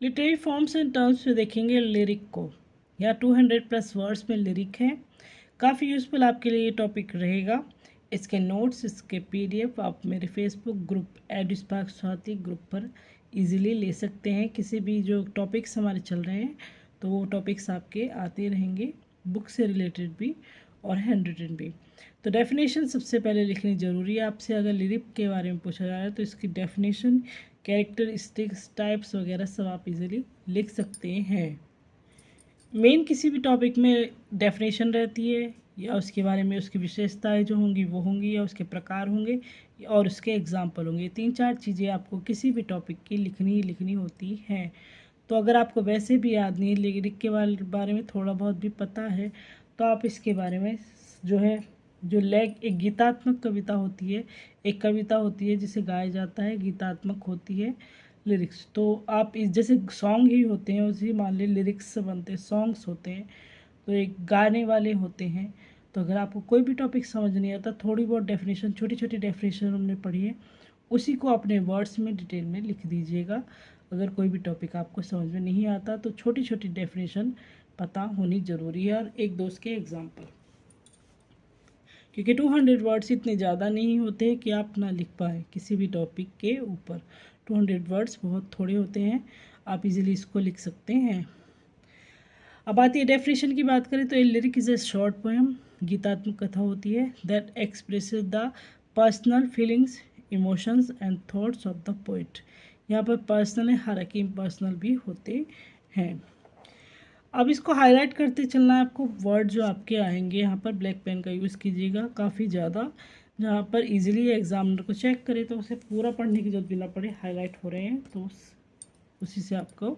Literary forms and terms में देखेंगे lyric को। यहाँ 200+ वर्ड्स में लिरिक है। काफ़ी यूज़फुल आपके लिए ये टॉपिक रहेगा। इसके नोट्स, इसके PDF आप मेरे फेसबुक ग्रुप एडुस्पार्क स्वाति ग्रुप पर इजीली ले सकते हैं। किसी भी जो टॉपिक्स हमारे चल रहे हैं तो वो टॉपिक्स आपके आते रहेंगे, बुक से रिलेटेड भी और हैंड रिटन भी। तो डेफिनेशन सबसे पहले लिखनी ज़रूरी है आपसे। अगर लिरिक के बारे में पूछा जा रहा है तो इसकी डेफिनेशन, कैरेक्टरिस्टिक्स, टाइप्स वगैरह सब आप इजीली लिख सकते हैं। मेन किसी भी टॉपिक में डेफिनेशन रहती है या उसके बारे में उसकी विशेषताएं जो होंगी वो होंगी, या उसके प्रकार होंगे और उसके एग्जाम्पल होंगे। 3-4 चीज़ें आपको किसी भी टॉपिक की लिखनी ही लिखनी होती हैं। तो अगर आपको वैसे भी याद नहीं, लिरिक के बारे में थोड़ा बहुत भी पता है, तो आप इसके बारे में जो है, जो एक गीतात्मक कविता होती है, एक कविता होती है जिसे गाया जाता है, गीतात्मक होती है लिरिक्स। तो आप इस जैसे सॉन्ग ही होते हैं, उसी मान लीजिए लिरिक्स से बनते हैं, सॉन्ग्स होते हैं, तो एक गाने वाले होते हैं। तो अगर आपको कोई भी टॉपिक समझ नहीं आता, थोड़ी बहुत डेफिनेशन, छोटी छोटी डेफिनेशन हमने पढ़ी है, उसी को अपने वर्ड्स में डिटेल में लिख दीजिएगा। अगर कोई भी टॉपिक आपको समझ में नहीं आता तो छोटी छोटी डेफिनेशन पता होनी ज़रूरी है, और एक दो उसके एग्जाम्पल, क्योंकि 200 वर्ड्स इतने ज़्यादा नहीं होते कि आप ना लिख पाए किसी भी टॉपिक के ऊपर। 200 वर्ड्स बहुत थोड़े होते हैं, आप इजीली इसको लिख सकते हैं। अब आती है डेफिनेशन की बात करें तो a lyric is a short poem, गीतात्मक कथा होती है, that expresses the personal feelings, emotions and thoughts of the poet. यहाँ पर पर्सनल है, हालांकि इम्पर्सनल भी होते हैं। अब इसको हाईलाइट करते चलना है आपको। वर्ड जो आपके आएंगे यहाँ पर ब्लैक पेन का यूज़ कीजिएगा काफ़ी ज़्यादा, जहाँ पर इजीली एग्जामिनर को चेक करे तो उसे पूरा पढ़ने की जरूरत भी ना पड़े। हाईलाइट हो रहे हैं तो उसी से आपको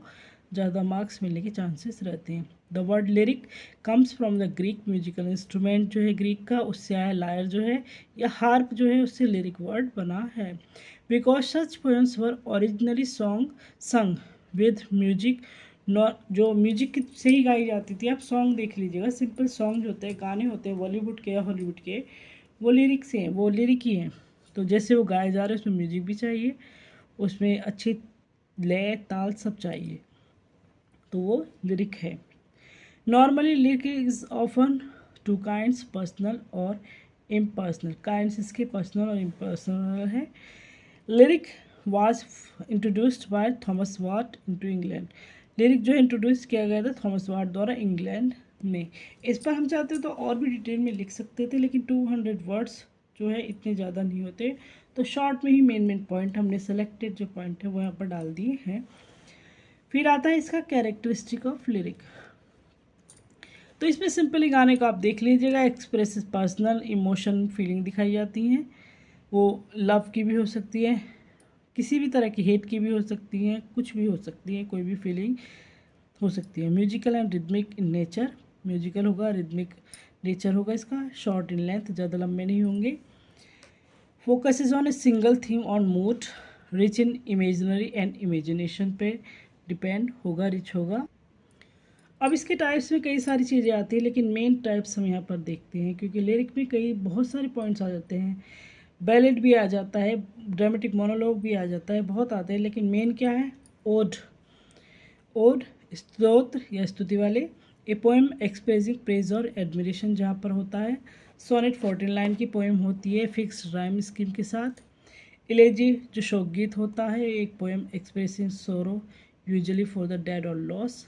ज़्यादा मार्क्स मिलने के चांसेस रहते हैं। The word lyric comes from the Greek musical instrument जो है ग्रीक का, उससे आया। लायर जो है या हार्प जो है, उससे लिरिक वर्ड बना है। Because such poems were originally संग विद म्यूजिक, जो म्यूजिक से ही गाई जाती थी। आप सॉन्ग देख लीजिएगा, सिंपल सॉन्ग जो होते हैं, गाने होते हैं बॉलीवुड के या हॉलीवुड के, वो लिरिक्स हैं, वो लिरिक ही हैं। तो जैसे वो गाए जा रहे हैं उसमें म्यूजिक भी चाहिए, उसमें अच्छी लय ताल सब चाहिए, तो वो लिरिक है। Normally lyric is often two kinds, personal और इम्पर्सनल। काइंड्स इसके पर्सनल और इम्पर्सनल है। Lyric was introduced by Thomas Wyatt into England. Lyric जो इंट्रोड्यूस किया गया था थॉमस वाट द्वारा इंग्लैंड में। इस पर हम चाहते तो और भी डिटेल में लिख सकते थे, लेकिन 200 वर्ड्स जो है इतने ज़्यादा नहीं होते, तो शॉर्ट में ही मेन पॉइंट हमने सेलेक्टेड जो पॉइंट है वो यहाँ पर डाल दिए हैं। फिर आता है इसका कैरेक्टरिस्टिक ऑफ लिरिक। तो इसमें सिंपली गाने को आप देख लीजिएगा। एक्सप्रेस पर्सनल इमोशन, फीलिंग दिखाई जाती हैं। वो लव की भी हो सकती है, किसी भी तरह की, हेट की भी हो सकती हैं, कुछ भी हो सकती है, कोई भी फीलिंग हो सकती है। Musical and rhythmic in nature, musical होगा, रिदमिक नेचर होगा इसका, शॉर्ट इन लेंथ, ज़्यादा लंबे नहीं होंगे। Focus is on a single theme on mood, rich in imaginary and imagination पे डिपेंड होगा, रिच होगा। अब इसके टाइप्स में कई सारी चीज़ें आती हैं, लेकिन मेन टाइप्स हम यहाँ पर देखते हैं, क्योंकि लिरिक में कई बहुत सारे पॉइंट्स आ जाते हैं। बैलेड भी आ जाता है, ड्रामेटिक मोनोलॉग भी आ जाता है, बहुत आते हैं, लेकिन मेन क्या है? ओड, ओड स्तोत्र या स्तुति वाले। ए पोएम एक्सप्रेसिंग प्रेज और एडमिरेशन जहाँ पर होता है। सोनेट 14 लाइन की पोएम होती है फिक्स राइम स्कीम के साथ। इलेजी जो शोक गीत होता है, एक poem expressing sorrow usually for the dead और लॉस।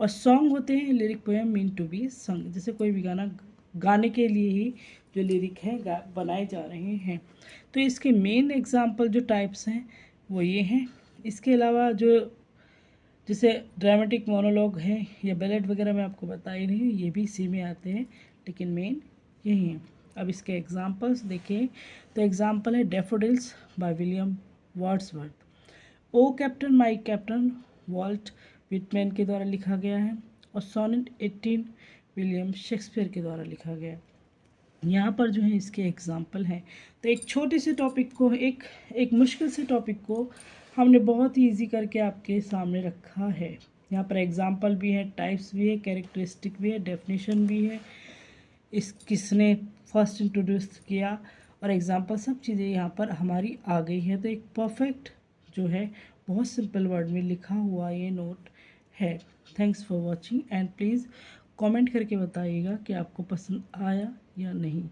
और सॉन्ग होते हैं lyric poem mean to be sung, जैसे कोई भी गाना गाने के लिए ही जो लिरिक है बनाए जा रहे हैं। तो इसके मेन एग्जाम्पल जो टाइप्स हैं वो ये हैं। इसके अलावा जो जैसे ड्रामेटिक मोनोलॉग है या बैलेड वगैरह मैं आपको बता ही रही हूँ, ये भी इसी में आते हैं, लेकिन मेन यही है। अब इसके एग्जाम्पल्स देखें तो एग्जाम्पल है daffodils by William Wordsworth. O captain my captain Walt Whitman के द्वारा लिखा गया है। और सोनेट 18 विलियम शेक्सपियर के द्वारा लिखा गया है। यहाँ पर जो है इसके एग्जाम्पल हैं। तो एक छोटे से टॉपिक को, एक मुश्किल से टॉपिक को हमने बहुत ही ईजी करके आपके सामने रखा है। यहाँ पर एग्जाम्पल भी है, टाइप्स भी है, कैरेक्टरिस्टिक भी है, डेफिनेशन भी है, इस किसने फर्स्ट इंट्रोड्यूस किया, और एग्जाम्पल, सब चीज़ें यहाँ पर हमारी आ गई है। तो एक परफेक्ट जो है बहुत सिंपल वर्ड में लिखा हुआ ये नोट है। Thanks for watching and please comment करके बताइएगा कि आपको पसंद आया या नहीं।